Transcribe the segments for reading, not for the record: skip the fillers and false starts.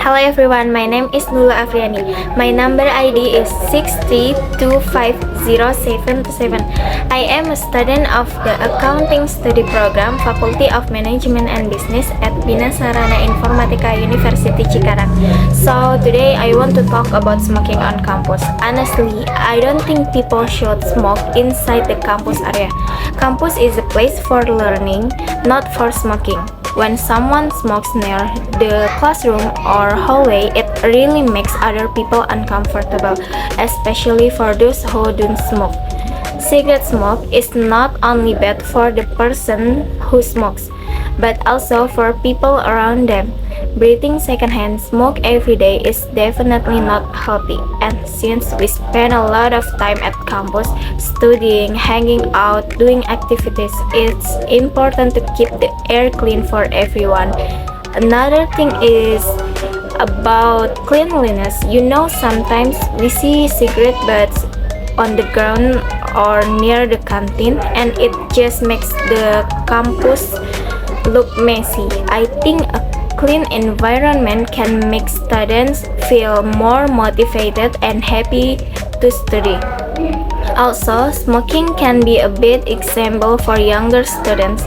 Hello everyone, my name is Nula Afriani. My number ID is 6325077. I am a student of the Accounting Study Program, Faculty of Management and Business at Bina Sarana Informatika University Cikarang. So today I want to talk about smoking on campus. Honestly, I don't think people should smoke inside the campus area. Campus is a place for learning, not for smoking. When someone smokes near the classroom or hallway, it really makes other people uncomfortable, especially for those who don't smoke. Cigarette smoke is not only bad for the person who smokes, but also for people around them. Breathing secondhand smoke every day is definitely not healthy, and since we spend a lot of time at campus studying, hanging out, doing activities, it's important to keep the air clean for everyone. Another thing is about cleanliness. Sometimes we see cigarette butts on the ground or near the canteen, and it just makes the campus look messy. I think a clean environment can make students feel more motivated and happy to study. Also, smoking can be a bad example for younger students.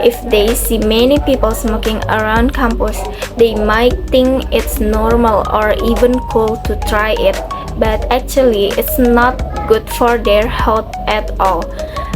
If they see many people smoking around campus, they might think it's normal or even cool to try it, but actually it's not good for their health at all.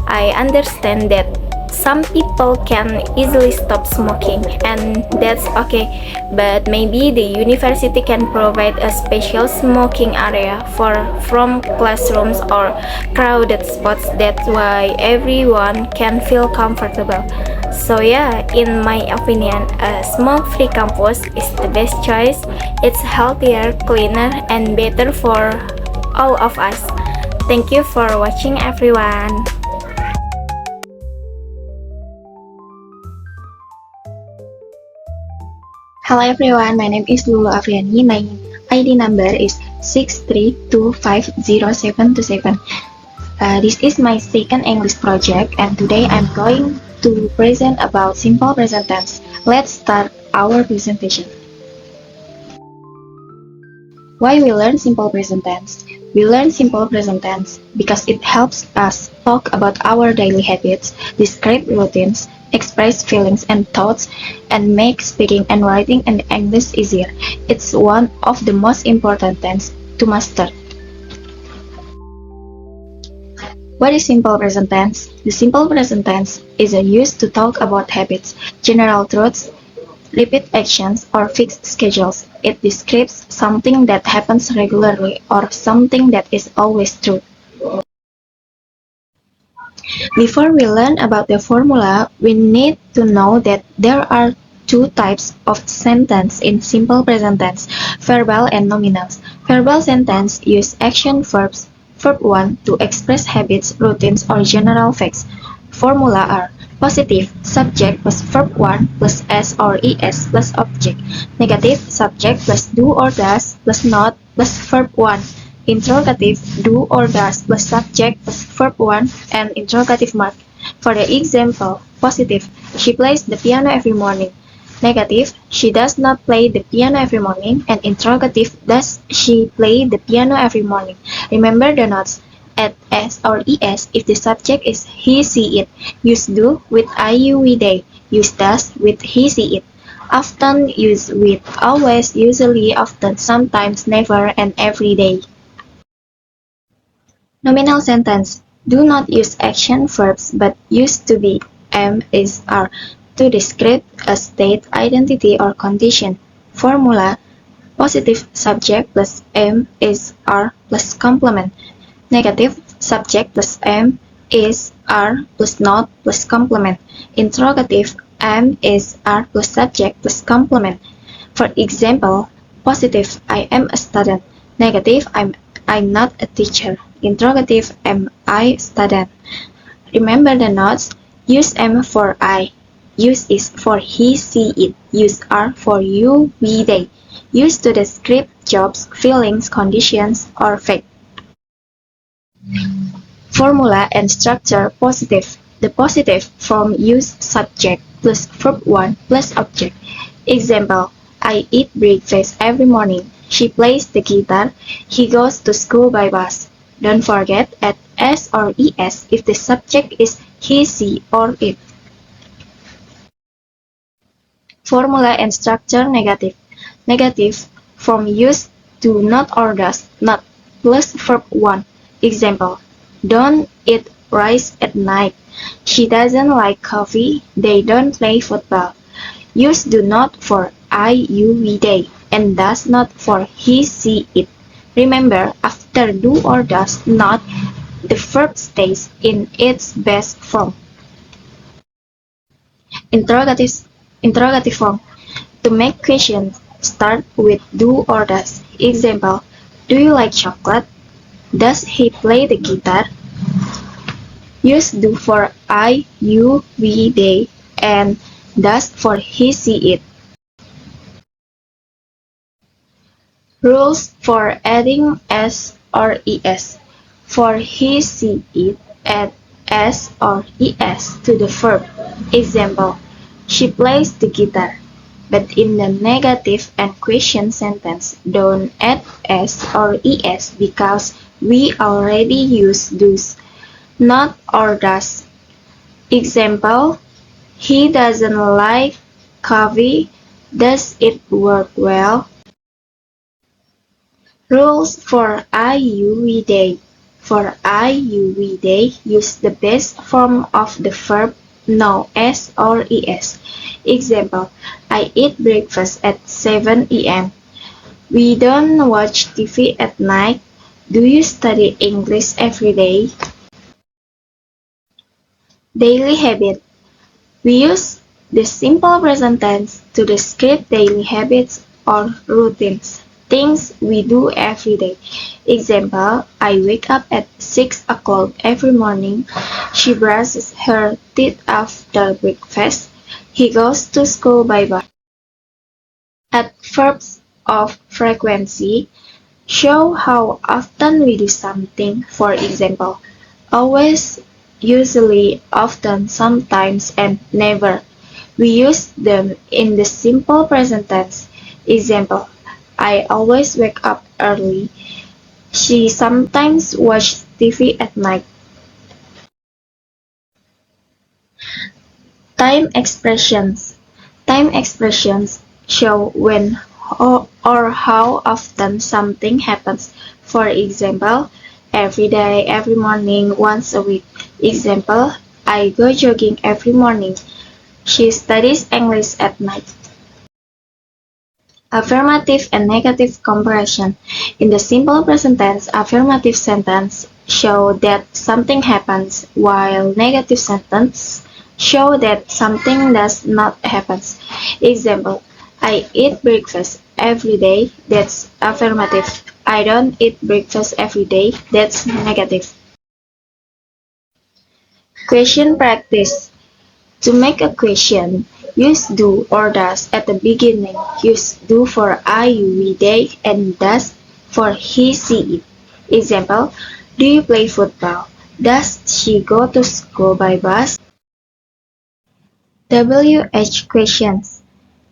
I understand that some people can easily stop smoking, and that's okay, but maybe the university can provide a special smoking area from classrooms or crowded spots. That's why everyone can feel comfortable. So yeah, in my opinion, a smoke-free campus is the best choice. It's healthier, cleaner, and better for all of us. Thank you for watching, everyone. Hello everyone, my name is Lulu Afriani. My ID number is 632507727. This is my second English project, and today I'm going to present about simple present tense. Let's start our presentation. Why we learn simple present tense? We learn simple present tense because it helps us talk about our daily habits, describe routines, express feelings and thoughts, and make speaking and writing in English easier. It's one of the most important tense to master. What is simple present tense? The simple present tense is used to talk about habits, general truths, repeat actions, or fixed schedules. It describes something that happens regularly or something that is always true. Before we learn about the formula, we need to know that there are two types of sentence in simple present tense, verbal and nominal. Verbal sentence use action verbs, verb 1 to express habits, routines, or general facts. Formula are positive, subject plus verb 1 plus s or es plus object. Negative, subject plus do or does plus not plus verb 1. Interrogative, do or does plus subject plus verb 1 and interrogative mark. For the example, positive, she plays the piano every morning. Negative, she does not play the piano every morning. And interrogative, does she play the piano every morning? Remember the notes. Add s or es if the subject is he, she, it. Use do with I, you, we, they. Use does with he, she, it. Often use with always, usually, often, sometimes, never, and every day. Nominal sentence. Do not use action verbs but use to be, am, is, are to describe a state, identity, or condition. Formula: positive subject plus am, is, are plus complement. Negative subject plus am, is, are plus not plus complement. Interrogative: am, is, are plus subject plus complement. For example, positive: I am a student. Negative: I'm not a teacher. Interrogative: am I student? Remember the notes. Use am for I. Use is for he, she, it. Use are for you, we, they. Use to describe jobs, feelings, conditions, or fact. Formula and structure: positive. The positive form use subject plus verb 1 plus object. Example: I eat breakfast every morning. She plays the guitar. He goes to school by bus. Don't forget add s or es if the subject is he, she, or it. Formula and structure negative. Negative form used do not or does not plus verb 1. Example: don't eat rice at night. She doesn't like coffee. They don't play football. Use do not for I, you, we, they, and does not for he, she, it. Remember, after do or does not, the verb stays in its best form. Interrogative form. To make questions, start with do or does. Example: do you like chocolate? Does he play the guitar? Use do for I, you, we, they, and does for he, she, it. Rules for adding s or es. For he, she, it, add s or es to the verb. Example: she plays the guitar. But in the negative and question sentence, don't add s or es because we already use does, not or does. Example: he doesn't like coffee. Does it work well? Rules for I, you, we, they. For I, you, we, they, use the best form of the verb no s or es. Example: I eat breakfast at 7 a.m. We don't watch TV at night. Do you study English every day? Daily habit. We use the simple present tense to describe daily habits or routines, things we do every day. Example: I wake up at 6 o'clock every morning. She brushes her teeth after breakfast. He goes to school by bus. Add verbs of frequency. Show how often we do something. For example: always, usually, often, sometimes, and never. We use them in the simple present tense. Example: I always wake up early. She sometimes watches TV at night. Time expressions. Time expressions show when or how often something happens. For example, every day, every morning, once a week. Example: I go jogging every morning. She studies English at night. Affirmative and negative comparison. In the simple present tense, affirmative sentence show that something happens, while negative sentence show that something does not happen. Example: I eat breakfast every day. That's affirmative. I don't eat breakfast every day. That's negative. Question practice. To make a question, use do or does at the beginning. Use do for I, you, we, they, and does for he, she, it. Example: do you play football? Does she go to school by bus? WH questions.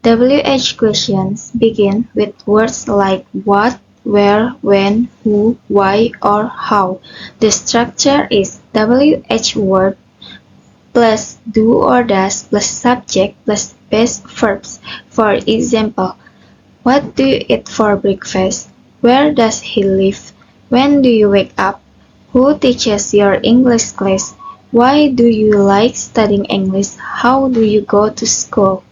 WH questions begin with words like what, where, when, who, why, or how. The structure is WH word plus do or does plus subject plus base verbs. For example: what do you eat for breakfast? Where does he live? When do you wake up? Who teaches your English class? Why do you like studying English? How do you go to school?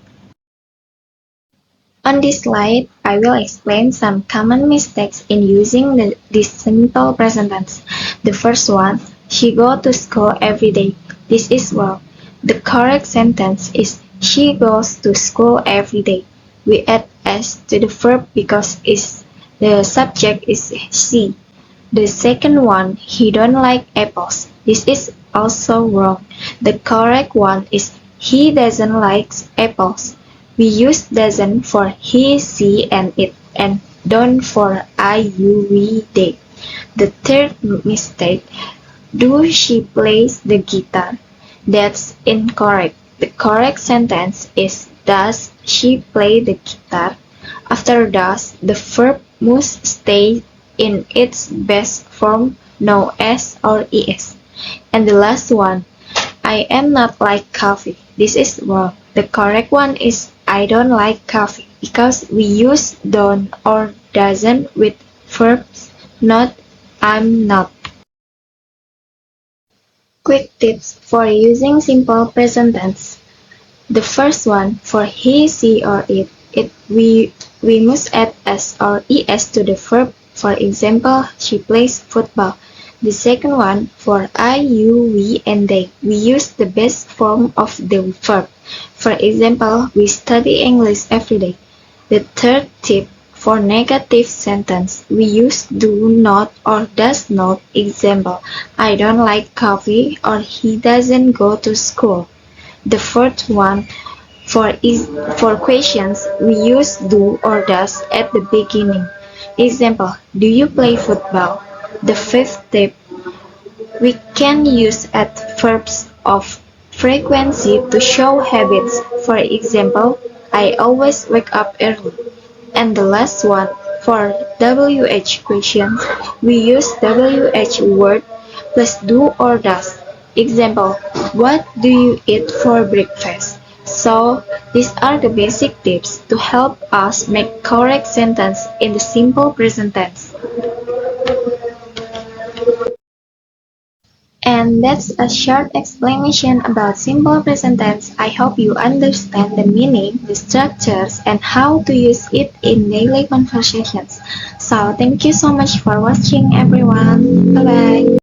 On this slide, I will explain some common mistakes in using this simple present tense. The first one: she goes to school every day. This is wrong. The correct sentence is she goes to school every day. We add s to the verb because the subject is she. The second one: he don't like apples. This is also wrong. The correct one is he doesn't like apples. We use doesn't for he, she, and it, and don't for I, you, we, they. The third mistake: do she plays the guitar? That's incorrect. The correct sentence is does she play the guitar? After does, the verb must stay in its best form, no s or es. And the last one, I am not like coffee. This is wrong. The correct one is I don't like coffee because we use don't or doesn't with verbs, not I'm not. Quick tips for using simple present tense. The first one, for he, she, or we must add s or es to the verb. For example, she plays football. The second one, for I, you, we, and they, we use the best form of the verb. For example, we study English every day. The third tip, for negative sentence, we use do not or does not. Example, I don't like coffee or he doesn't go to school. The fourth one, for questions, we use do or does at the beginning. Example, do you play football? The fifth tip, we can use add verbs of frequency to show habits. For example, I always wake up early. And the last one, for WH questions, we use WH word plus do or does. Example, what do you eat for breakfast? So, these are the basic tips to help us make correct sentence in the simple present tense. And that's a short explanation about simple present tense. I hope you understand the meaning, the structures, and how to use it in daily conversations. So, thank you so much for watching, everyone. Bye bye.